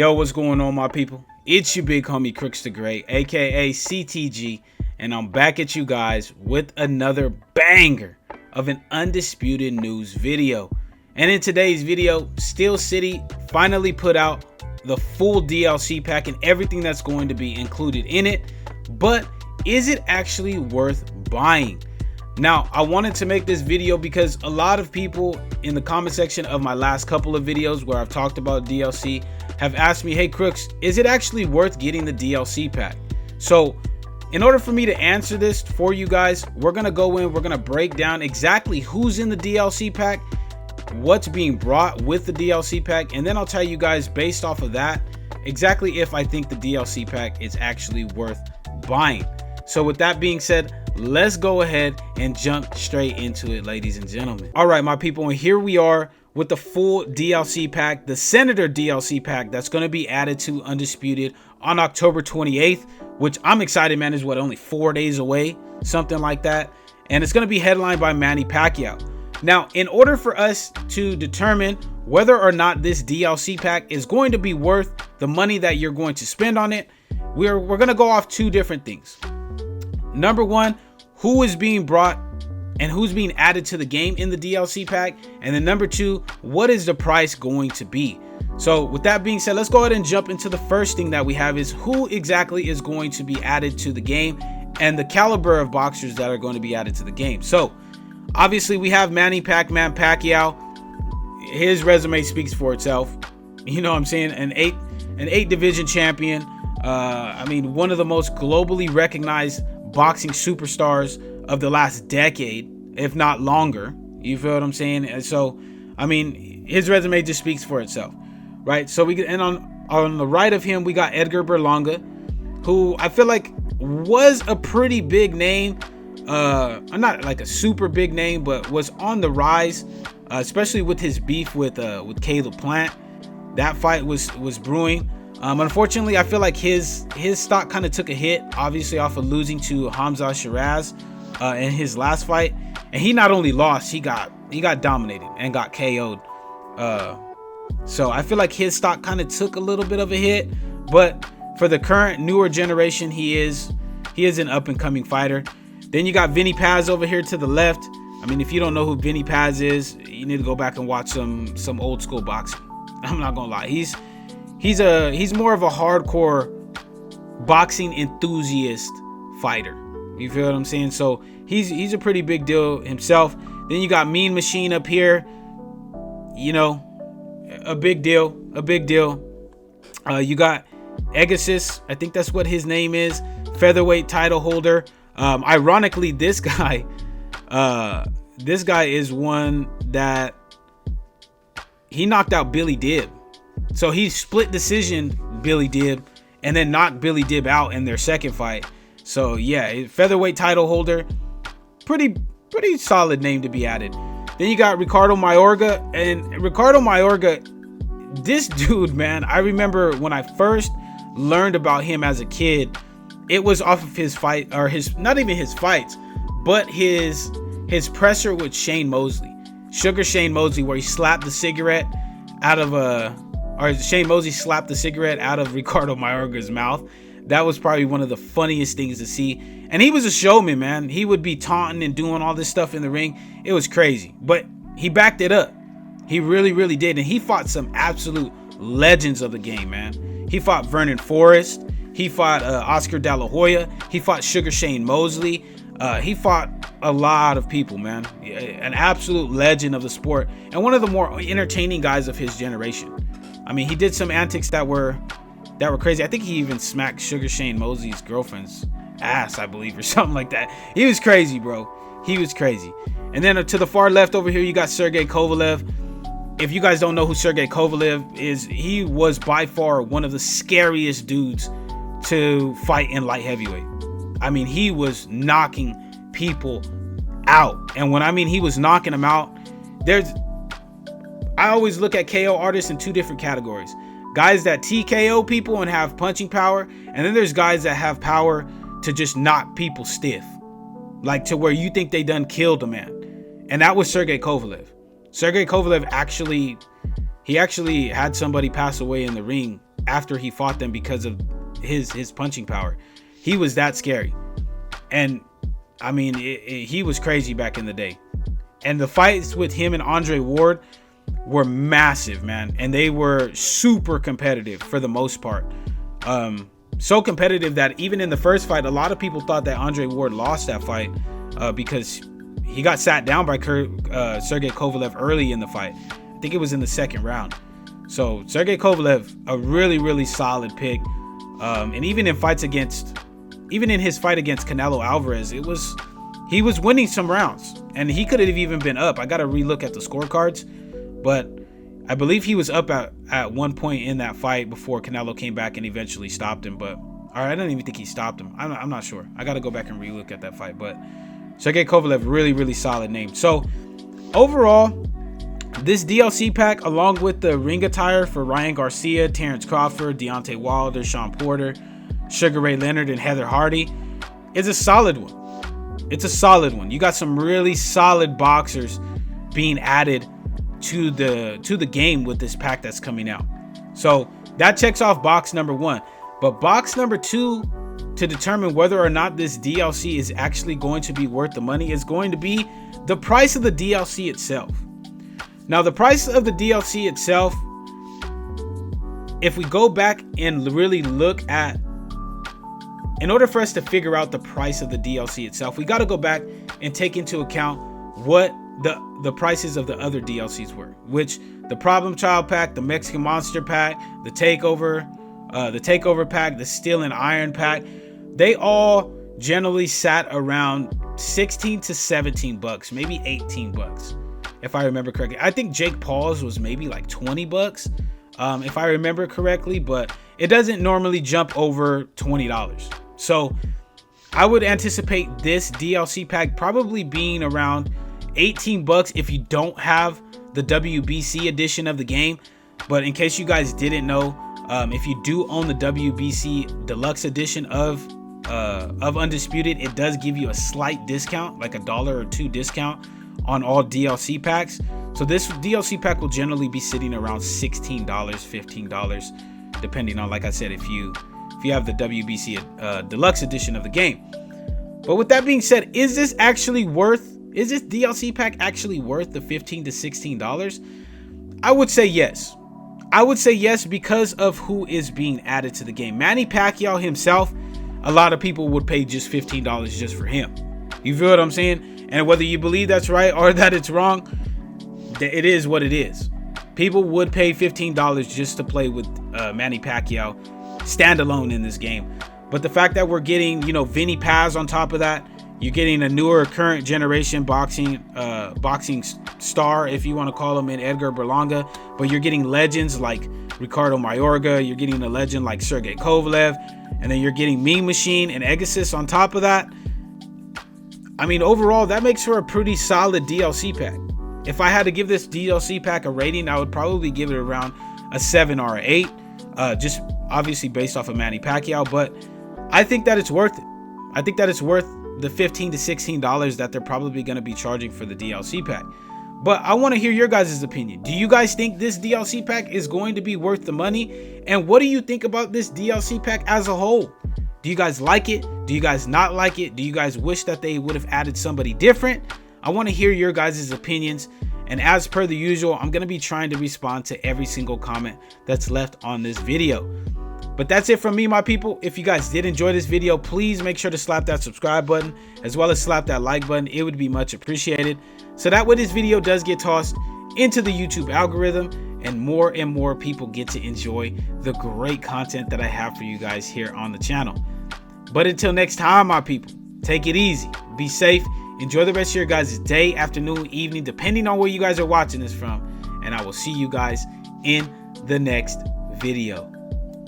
Yo, what's going on, my people? It's your big homie Crooks the Great, aka CTG, and I'm back at you guys with another banger of an Undisputed news video. And in today's video, Steel City finally put out the full DLC pack and everything that's going to be included in it. But is it actually worth buying? Now, I wanted to make this video because a lot of people in the comment section of my last couple of videos where I've talked about DLC have asked me, hey Crooks, is it actually worth getting the DLC pack? So in order for me to answer this for you guys, we're going to go in, we're going to break down exactly who's in the DLC pack, what's being brought with the DLC pack, and then I'll tell you guys based off of that exactly if I think the DLC pack is actually worth buying. So with that being said, let's go ahead and jump straight into it, ladies and gentlemen. All right, my people, and here we are with the full DLC pack, the Senator DLC pack that's going to be added to Undisputed on October 28th, which I'm excited, man. Is what, only 4 days away, something like that. And it's going to be headlined by Manny Pacquiao. Now, in order for us to determine whether or not this DLC pack is going to be worth the money that you're going to spend on it, we're going to go off two different things. Number one, who is being brought and who's being added to the game in the DLC pack, and then number two, what is the price going to be? So with that being said, let's go ahead and jump into the first thing that we have is who exactly is going to be added to the game and the caliber of boxers that are going to be added to the game. So obviously we have Manny Pacquiao. His resume speaks for itself. You know what I'm saying? An eight division champion. I mean, one of the most globally recognized boxing superstars of the last decade, if not longer. You feel what I'm saying? And so, I mean, his resume just speaks for itself, right? So we get, and on the right of him, we got Edgar Berlanga, who I feel like was a pretty big name. Not like a super big name, but was on the rise, especially with his beef with Caleb Plant. That fight was brewing. Unfortunately, I feel like his stock kind of took a hit, obviously off of losing to Hamza Shiraz in his last fight. And he not only lost, he got dominated and got KO'd. So I feel like his stock kind of took a little bit of a hit, but for the current newer generation, he is an up and coming fighter. Then you got Vinny Paz over here to the left. I mean, if you don't know who Vinny Paz is, you need to go back and watch some old school boxing. I'm not gonna lie, he's more of a hardcore boxing enthusiast fighter. You feel what I'm saying? So he's a pretty big deal himself. Then you got Mean Machine up here. You know, a big deal. You got Agassiz, I think that's what his name is, featherweight title holder. Ironically, this guy is one that he knocked out Billy Dib. So he split decision Billy Dib and then knocked Billy Dib out in their second fight. So yeah, featherweight title holder, pretty solid name to be added. Then you got Ricardo Mayorga, and Ricardo Mayorga, this dude, man, I remember when I first learned about him as a kid, it was off of his fight, or his, not even his fights, but his presser with Shane Mosley, Sugar Shane Mosley, where he slapped the cigarette out of Shane Mosley slapped the cigarette out of Ricardo Mayorga's mouth. That was probably one of the funniest things to see. And he was a showman, man. He would be taunting and doing all this stuff in the ring. It was crazy, but he backed it up. He really did. And he fought some absolute legends of the game, man. He fought Vernon Forrest. He fought Oscar De La Hoya. He fought Sugar Shane Mosley. He fought a lot of people, man. An absolute legend of the sport and one of the more entertaining guys of his generation. I mean, he did some antics that were crazy. I think he even smacked Sugar Shane Mosley's girlfriend's ass, I believe, or something like that. He was crazy, bro. He was crazy. And then to the far left over here, you got Sergey Kovalev. If you guys don't know who Sergey Kovalev is, he was by far one of the scariest dudes to fight in light heavyweight. I mean, he was knocking people out. And when I mean he was knocking them out, I always look at KO artists in two different categories. Guys that TKO people and have punching power, and then there's guys that have power to just knock people stiff, like to where you think they done killed a man. And that was Sergey Kovalev. Sergey Kovalev actually He actually had somebody pass away in the ring after he fought them because of his punching power. He was that scary. And I mean, he was crazy back in the day. And the fights with him and Andre Ward were massive, man. And they were super competitive for the most part. So competitive that even in the first fight, a lot of people thought that Andre Ward lost that fight because he got sat down by Sergey Kovalev early in the fight. I think it was in the second round. So Sergey Kovalev, a really, really solid pick. And even in his fight against Canelo Alvarez, he was winning some rounds, and he could have even been up. I got to relook at the scorecards, but I believe he was up at one point in that fight before Canelo came back and eventually stopped him. But I don't even think he stopped him. I'm not sure. I got to go back and relook at that fight. But Sergey Kovalev, really, really solid name. So overall, this DLC pack, along with the ring attire for Ryan Garcia, Terrence Crawford, Deontay Wilder, Sean Porter, Sugar Ray Leonard, and Heather Hardy, is a solid one. It's a solid one. You got some really solid boxers being added to the game with this pack that's coming out. So that checks off box number 1. But box number 2, to determine whether or not this DLC is actually going to be worth the money, is going to be the price of the DLC itself. Now, the price of the DLC itself, if we go back and really look at, in order for us to figure out the price of the DLC itself, we got to go back and take into account what the prices of the other DLCs were, which the Problem Child pack, the Mexican Monster pack, the Takeover pack, the Steel and Iron pack, they all generally sat around 16 to 17 bucks, maybe 18 bucks. If I remember correctly. I think Jake Paul's was maybe like 20 bucks, if I remember correctly, but it doesn't normally jump over $20. So I would anticipate this DLC pack probably being around 18 bucks if you don't have the WBC edition of the game. But in case you guys didn't know, if you do own the WBC Deluxe edition of Undisputed, it does give you a slight discount, like $1 or $2 discount on all DLC packs. So this DLC pack will generally be sitting around $16, $15, depending on, like I said, if you have the WBC Deluxe edition of the game. But with that being said, is this DLC pack actually worth the $15 to $16? I would say yes. I would say yes because of who is being added to the game. Manny Pacquiao himself, a lot of people would pay just $15 just for him. You feel what I'm saying? And whether you believe that's right or that it's wrong, it is what it is. People would pay $15 just to play with Manny Pacquiao standalone in this game. But the fact that we're getting, Vinny Paz on top of that, you're getting a newer current generation boxing star, if you want to call him, in Edgar Berlanga, but you're getting legends like Ricardo Mayorga, you're getting a legend like Sergey Kovalev, and then you're getting Mean Machine and Agassiz on top of that. I mean, overall, that makes for a pretty solid DLC pack. If I had to give this DLC pack a rating, I would probably give it around a 7 or an 8, just obviously based off of Manny Pacquiao, but I think that it's worth it. I think that it's worth the $15 to $16 that they're probably going to be charging for the DLC pack. But I want to hear your guys' opinion. Do you guys think this DLC pack is going to be worth the money? And what do you think about this DLC pack as a whole? Do you guys like it? Do you guys not like it? Do you guys wish that they would have added somebody different? I want to hear your guys' opinions. And as per the usual, I'm going to be trying to respond to every single comment that's left on this video. But that's it from me, my people. If you guys did enjoy this video, please make sure to slap that subscribe button as well as slap that like button. It would be much appreciated. So that way this video does get tossed into the YouTube algorithm and more people get to enjoy the great content that I have for you guys here on the channel. But until next time, my people, take it easy, be safe, enjoy the rest of your guys' day, afternoon, evening, depending on where you guys are watching this from. And I will see you guys in the next video.